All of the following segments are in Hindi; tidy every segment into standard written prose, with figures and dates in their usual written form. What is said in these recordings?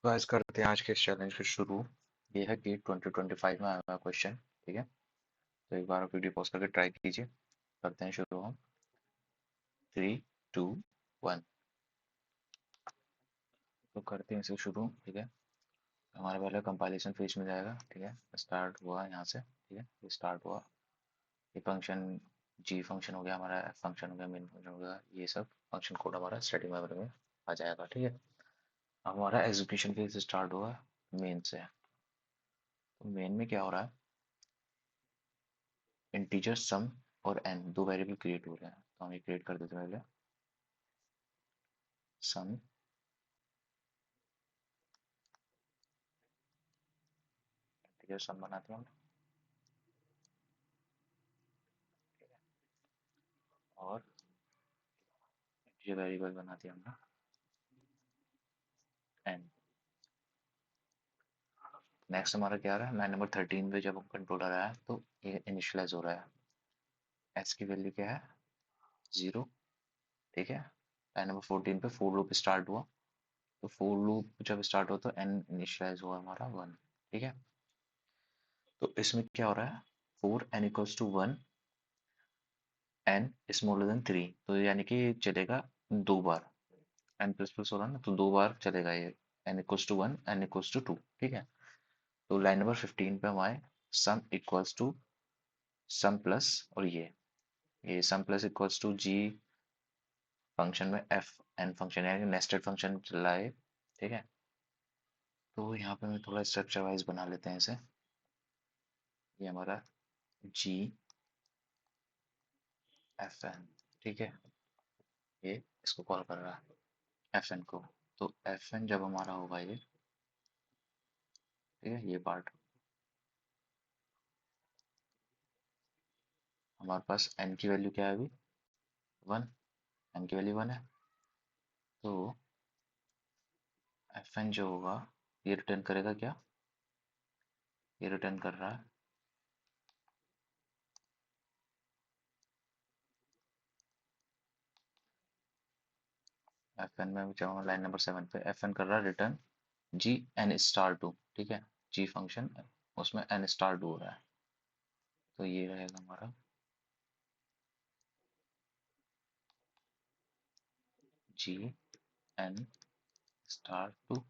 तो आज करते हैं आज के इस चैलेंज को शुरू। ये है कि 2025 में आया हुआ क्वेश्चन। ठीक है, तो एक बार आप वीडियो पॉज करके ट्राई कीजिए। करते हैं शुरू हम। 3, 2, 1। तो करते हैं इसे शुरू। ठीक है, हमारे पहले कंपाइलेशन फेज में जाएगा। ठीक है, स्टार्ट हुआ यहाँ से। ठीक है, ये स्टार्ट हुआ। ये फंक्शन जी फंक्शन हो गया हमारा, एफ फंक्शन हो गया, मेन फंक्शन हो गया। ये सब फंक्शन कोड हमारा स्टैटिक मेमोरी में आ जाएगा। ठीक है, अब हमारा एग्जीक्यूशन फेज स्टार्ट हुआ मेन से। तो मेन में क्या हो रहा है, इंटीजर सम और एन दो वेरिएबल क्रिएट हो रहे हैं। तो हम ये क्रिएट कर देते हैं पहले। सम इंटीजर सम बनाते हैं हम। और इंटीजर वेरिएबल बनाते हैं हमने एन। नेक्स्ट हमारा क्या आ रहा है, लाइन नंबर 13 पे जब हम कंट्रोलर आया तो ये इनिशियलाइज हो रहा है। एस की वैल्यू क्या है, 0। ठीक है, लाइन नंबर 14 पे फोर लूप स्टार्ट हुआ। तो फोर लूप जब स्टार्ट हुआ तो एन इनिशियलाइज हुआ हमारा 1। ठीक है, तो इसमें क्या हो रहा है, for n equals to 1 n smaller than 3। तो यानी कि ये चलेगा दो बार। एन प्लस प्लस हो रहा है ना, तो दो बार चलेगा ये। N equals to 1 N equals to 2। ठीक है, तो लाइन नंबर 15 पे हमारे sum equals to sum plus, और ये sum plus equals to ji function में एफ एन फंक्शन है, नेस्टेड फंक्शन चल रहा है। ठीक है, तो यहाँ पे मैं थोड़ा स्ट्रक्चर वाइज बना लेते हैं इसे। ये हमारा जी एफ एन। ठीक है, ये इसको कॉल कर रहा है एफ एन को। तो एफ एन जब हमारा होगा ये, ठीक है, ये पार्ट हमारे पास एन की वैल्यू क्या है अभी, 1। एन की वैल्यू 1 है। तो एफ एन जो होगा ये रिटर्न करेगा क्या, ये रिटर्न कर रहा है एफ एन में जाऊँगा लाइन नंबर 7 पे। एफ एन कर रहा है return g n star two. ठीक है, जी फंक्शन उसमें एन स्टार टू हो रहा है। तो ये रहेगा हमारा जी एन स्टार टू।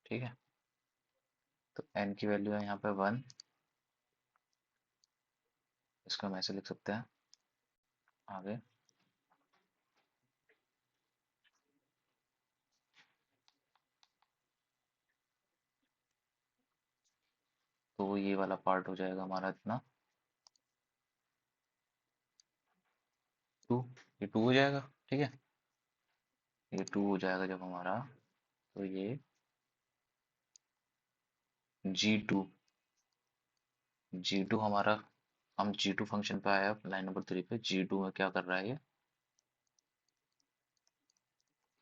ठीक है, तो एन की वैल्यू है यहाँ पे 1। इसको हम ऐसे लिख सकते हैं आगे। तो ये वाला पार्ट हो जाएगा हमारा इतना 2। ये 2 हो जाएगा। ठीक है, ये 2 हो जाएगा जब हमारा, तो ये G2। G2 हमारा, हम G2 फंक्शन पे आया लाइन नंबर 3 पे। G2 में क्या कर रहा है ये,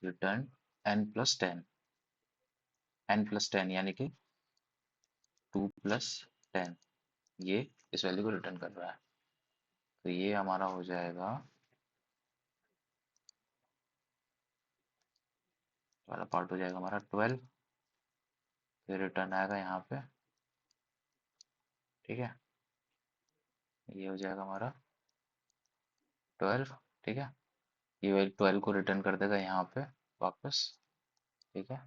रिटर्न n+10। n+10 यानी कि 2+10, ये इस वैल्यू को रिटर्न कर रहा है। तो ये हमारा हो जाएगा वाला पार्ट हो जाएगा हमारा 12। फिर रिटर्न आएगा यहाँ पे। ठीक है, ये हो जाएगा हमारा 12। ठीक है, ये 12 को रिटर्न कर देगा यहाँ पे वापस। ठीक है,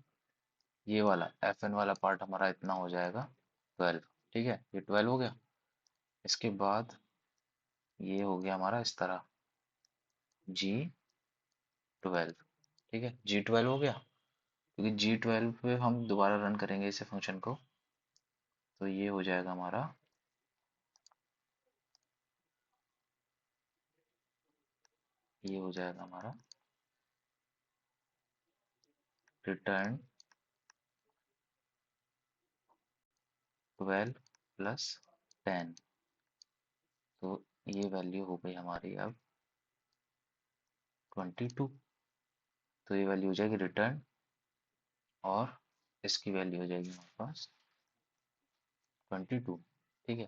ये वाला एफ एन वाला पार्ट हमारा इतना हो जाएगा 12। ठीक है, ये 12 हो गया। इसके बाद ये हो गया हमारा इस तरह G12। ठीक है, G12 हो गया, क्योंकि G12 पे हम दोबारा रन करेंगे इसे फंक्शन को। तो ये हो जाएगा हमारा, ये हो जाएगा हमारा रिटर्न 12+10। तो ये वैल्यू हो गई हमारी अब 22। तो ये वैल्यू हो जाएगी रिटर्न, और इसकी वैल्यू हो जाएगी हमारे पास 22। ठीक है,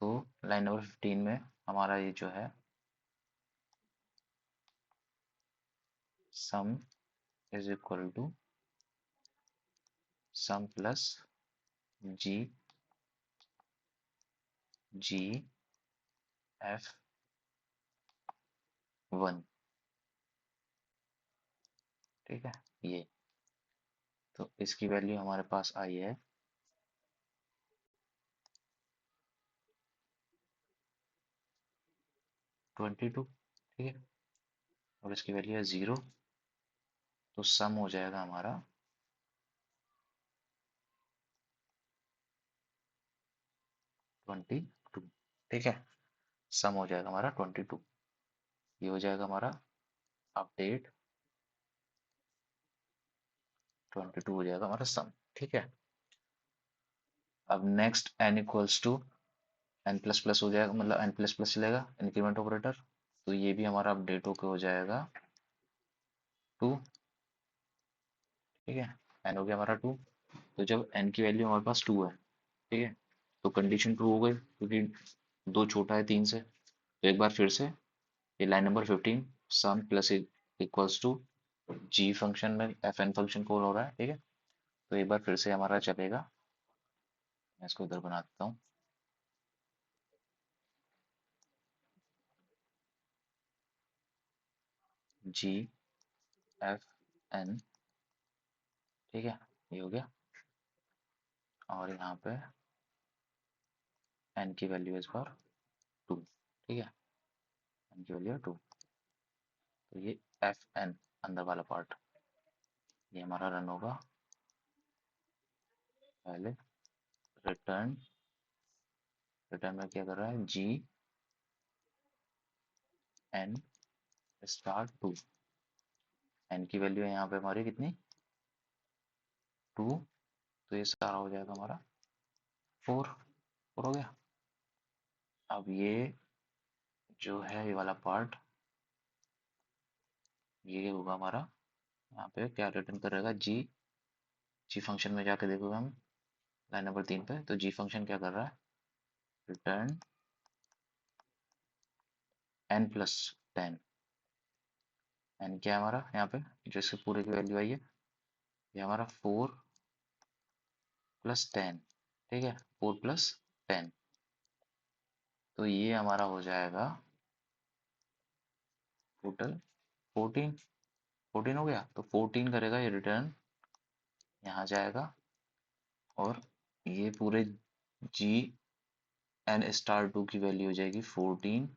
तो लाइन नंबर 15 में हमारा ये जो है sum is equal to sum plus g g f 1, ठीक है। ये तो इसकी वैल्यू हमारे पास आई है 22, ठीक है। और इसकी वैल्यू है 0, तो सम हो जाएगा हमारा 22, ठीक है। सम हो जाएगा हमारा 22। ये हो जाएगा हमारा अपडेट, 22 हो जाएगा हमारा सम, ठीक है। अब next n equals to n plus plus हो जाएगा, मतलब n प्लस प्लस चलेगा इंक्रीमेंट ऑपरेटर, तो ये भी हमारा अपडेट होकर हो जाएगा 2, ठीक है। n हो गया हमारा 2। तो जब n की वैल्यू हमारे पास 2 है, ठीक है, तो कंडीशन ट्रू हो गई क्योंकि 2 छोटा है 3 से। तो एक बार फिर से ये line number 15, sum plus equals to ji function में एफ एन फंक्शन कॉल हो रहा है, ठीक है। तो एक बार फिर से हमारा चलेगा, मैं इसको इधर बना देता हूँ। जी एफ एन, ठीक है, ये हो गया। और यहाँ पे एन की वैल्यू इस बार 2, ठीक है, एन की वैल्यू है 2। तो ये एफ एन अंदर वाला पार्ट ये हमारा रन होगा। पहले रिटर्न, रिटर्न में क्या कर रहा है, जी एन स्टार 2। एन की वैल्यू है यहाँ पे हमारी कितनी, 2। तो ये सारा हो जाएगा हमारा 4 हो गया। अब ये जो है ये वाला पार्ट, ये होगा हमारा, यहाँ पे क्या रिटर्न करेगा, जी जी फंक्शन में जाके देखोगे हम लाइन नंबर 3 पे, तो जी फंक्शन क्या कर रहा है, रिटर्न n प्लस 10। एन क्या है हमारा यहाँ पे, जो इसके पूरे की वैल्यू आई है, ये हमारा 4 + 10, ठीक है, 4 + 10। तो ये हमारा हो जाएगा टोटल 14, 14 हो गया। तो 14 करेगा ये रिटर्न, यहाँ जाएगा, और ये पूरे जी एन स्टार 2 की वैल्यू हो जाएगी 14,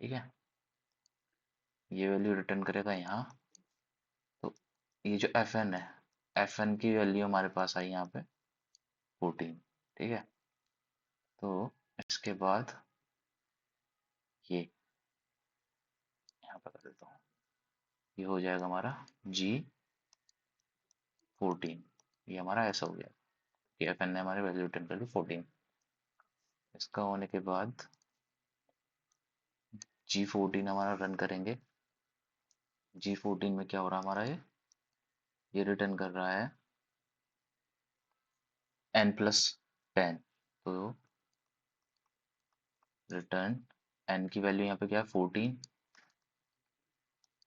ठीक है। ये वैल्यू रिटर्न करेगा यहाँ। तो ये जो एफ एन है, एफ एन की वैल्यू हमारे पास आई यहाँ पे 14, ठीक है। तो इसके बाद ये यहाँ पर कर देता हूँ, ये हो जाएगा हमारा G14। ये हमारा ऐसा हो गया कि एफ एन ने हमारी वैल्यू रिटर्न कर दी 14। इसका होने के बाद G14 हमारा रन करेंगे। G14 में क्या हो रहा है हमारा, ये रिटर्न कर रहा है n+10। तो रिटर्न n की वैल्यू यहाँ पे क्या है 14,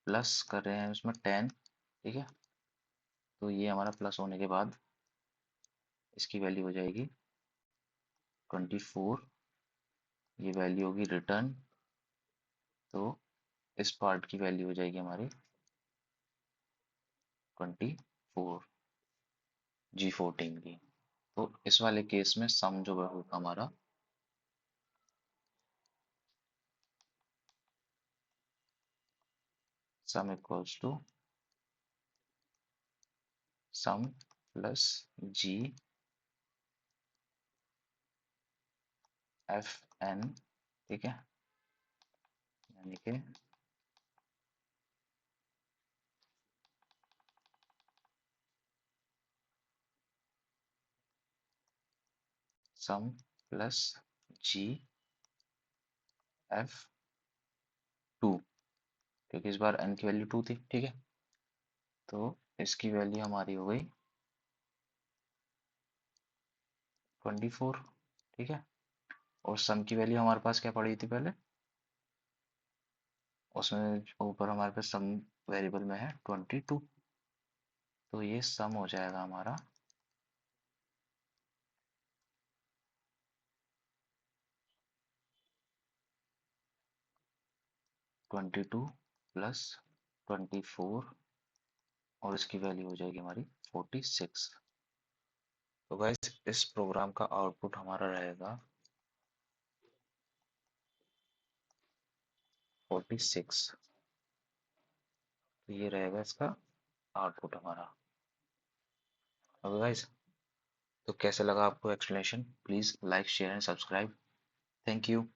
प्लस कर रहे हैं उसमें 10, ठीक है। तो ये हमारा प्लस होने के बाद इसकी वैल्यू हो जाएगी 24। ये वैल्यू होगी रिटर्न, तो इस पार्ट की वैल्यू हो जाएगी हमारी 24 G14 की। तो इस वाले केस में सम जो होगा हमारा, sum equals to sum plus g f n, ठीक है, यानी कि सम प्लस जी एफ 2, क्योंकि इस बार n की वैल्यू 2 थी, ठीक है। तो इसकी वैल्यू हमारी हो गई 24, ठीक है। और सम की वैल्यू हमारे पास क्या पड़ी थी पहले, उसमें ऊपर हमारे पास सम वेरिएबल में है 22। तो ये सम हो जाएगा हमारा 22 प्लस 24 और इसकी वैल्यू हो जाएगी हमारी 46। तो गाइस इस प्रोग्राम का आउटपुट हमारा रहेगा 46। तो ये रहेगा इसका आउटपुट हमारा। ओके गाइस, तो कैसे लगा आपको explanation? Please like share and subscribe. Thank you.